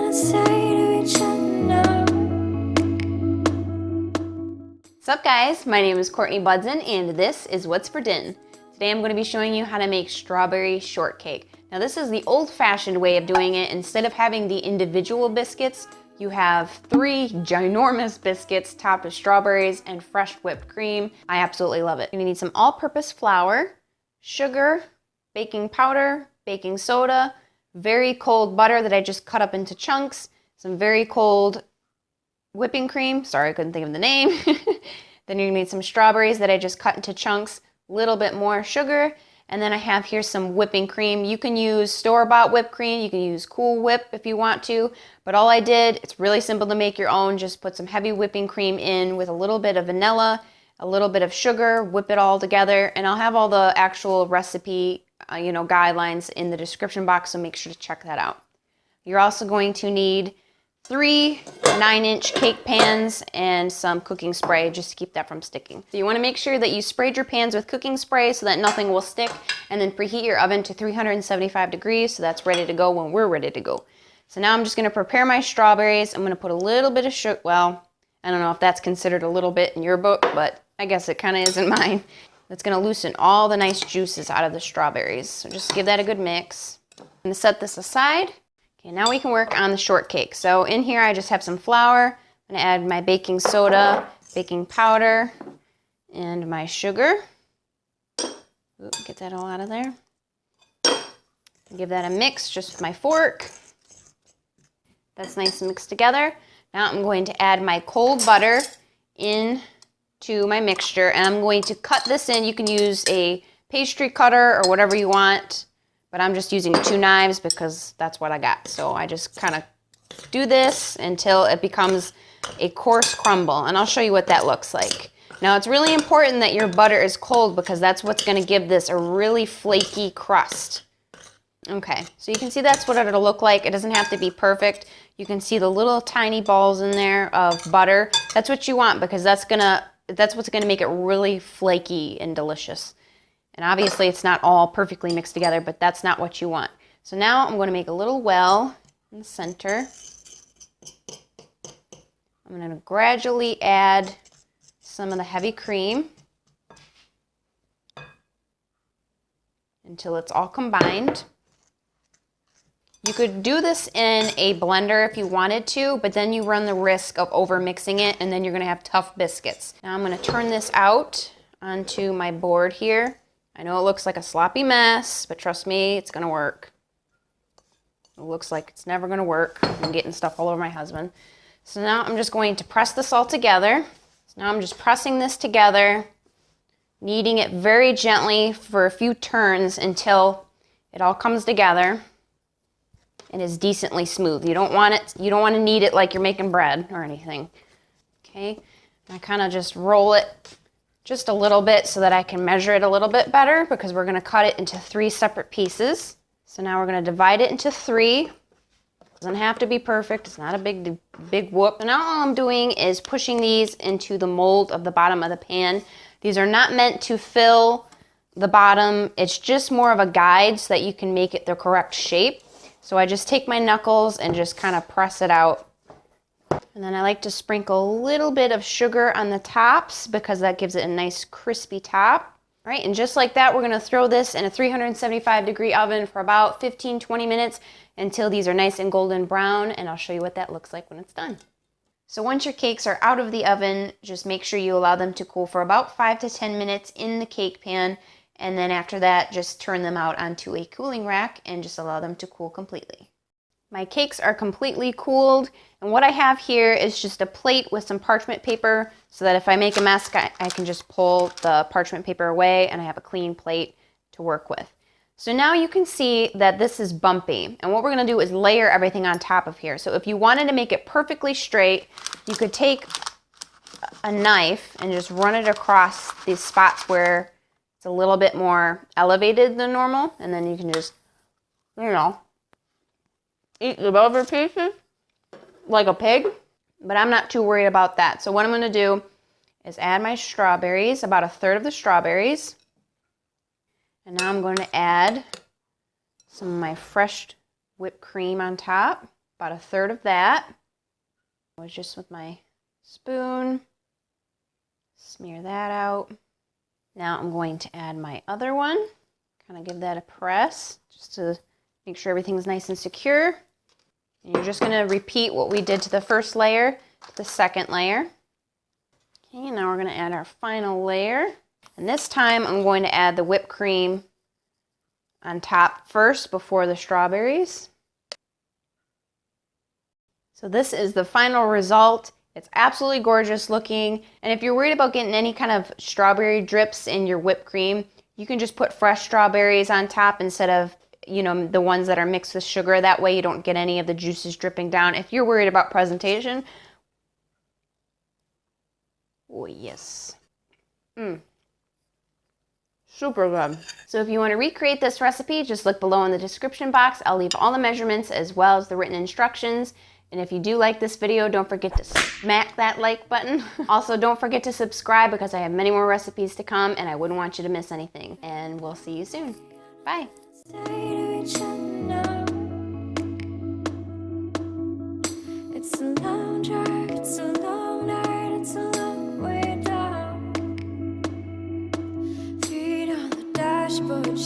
What's up guys, my name is Courtney Budzyn and this is What's for Din. Today I'm going to be showing you how to make strawberry shortcake. Now this is the old-fashioned way of doing it. Instead of having the individual biscuits, you have 3 ginormous biscuits topped with strawberries and fresh whipped cream. I absolutely love it. You're going to need some all-purpose flour, sugar, baking powder, baking soda, very cold butter that I just cut up into chunks, some very cold whipping cream, sorry I couldn't think of the name. Then you're gonna need some strawberries that I just cut into chunks, a little bit more sugar, and then I have here some whipping cream. You can use store-bought whipped cream, you can use Cool Whip if you want to, but all I did, it's really simple to make your own, just put some heavy whipping cream in with a little bit of vanilla, a little bit of sugar, whip it all together, and I'll have all the actual recipe guidelines in the description box, so make sure to check that out. You're also going to need 3 9-inch cake pans and some cooking spray just to keep that from sticking. So you want to make sure that you sprayed your pans with cooking spray so that nothing will stick, and then preheat your oven to 375 degrees so that's ready to go when we're ready to go. So now I'm just going to prepare my strawberries. I'm going to put a little bit of sugar, well, I don't know if that's considered a little bit in your book, but I guess it kind of is in mine. That's going to loosen all the nice juices out of the strawberries. So just give that a good mix. I'm going to set this aside. Okay, now we can work on the shortcake. So in here I just have some flour. I'm going to add my baking soda, baking powder, and my sugar. Ooh, get that all out of there. Give that a mix just with my fork. That's nice and mixed together. Now I'm going to add my cold butter into my mixture, and I'm going to cut this in. You can use a pastry cutter or whatever you want, but I'm just using 2 knives because that's what I got. So I just kind of do this until it becomes a coarse crumble, and I'll show you what that looks like. Now it's really important that your butter is cold because that's what's going to give this a really flaky crust. Okay, so you can see that's what it'll look like. It doesn't have to be perfect. You can see the little tiny balls in there of butter. That's what you want because that's what's gonna make it really flaky and delicious. And obviously it's not all perfectly mixed together, but that's not what you want. So now I'm gonna make a little well in the center. I'm gonna gradually add some of the heavy cream until it's all combined. You could do this in a blender if you wanted to, but then you run the risk of over mixing it and then you're gonna have tough biscuits. Now I'm gonna turn this out onto my board here. I know it looks like a sloppy mess, but trust me, it's gonna work. It looks like it's never gonna work. I'm getting stuff all over my husband. So now I'm just going to press this all together. So now I'm just pressing this together, kneading it very gently for a few turns until it all comes together and is decently smooth. You don't want to knead it like you're making bread or anything. Okay, and I kind of just roll it just a little bit so that I can measure it a little bit better because we're gonna cut it into 3 separate pieces. So now we're gonna divide it into 3. Doesn't have to be perfect, it's not a big whoop. And now all I'm doing is pushing these into the mold of the bottom of the pan. These are not meant to fill the bottom, it's just more of a guide so that you can make it the correct shape. So I just take my knuckles and just kind of press it out. And then I like to sprinkle a little bit of sugar on the tops because that gives it a nice crispy top. All right, and just like that, we're gonna throw this in a 375-degree oven for about 15-20 minutes until these are nice and golden brown, and I'll show you what that looks like when it's done. So once your cakes are out of the oven, just make sure you allow them to cool for about 5 to 10 minutes in the cake pan. And then after that, just turn them out onto a cooling rack and just allow them to cool completely. My cakes are completely cooled, and what I have here is just a plate with some parchment paper so that if I make a mess, I can just pull the parchment paper away and I have a clean plate to work with. So now you can see that this is bumpy, and what we're gonna do is layer everything on top of here. So if you wanted to make it perfectly straight, you could take a knife and just run it across these spots where it's a little bit more elevated than normal, and then you can just, eat the over pieces like a pig, but I'm not too worried about that. So what I'm gonna do is add my strawberries, about 1/3 of the strawberries. And now I'm going to add some of my fresh whipped cream on top. about 1/3 of that. I was just with my spoon. Smear that out. Now I'm going to add my other one. Kind of give that a press just to make sure everything's nice and secure. And you're just going to repeat what we did to the first layer to the second layer. Okay, now we're going to add our final layer. And this time I'm going to add the whipped cream on top first before the strawberries. So this is the final result. It's absolutely gorgeous looking. And if you're worried about getting any kind of strawberry drips in your whipped cream, you can just put fresh strawberries on top instead of, you know, the ones that are mixed with sugar. That way you don't get any of the juices dripping down. If you're worried about presentation, oh yes. Super good. So if you want to recreate this recipe, just look below in the description box. I'll leave all the measurements as well as the written instructions. And if you do like this video, don't forget to smack that like button. Also, don't forget to subscribe because I have many more recipes to come and I wouldn't want you to miss anything. And we'll see you soon. Bye. It's a long drive, it's a long night, it's a long way down. Feet on the dashboard.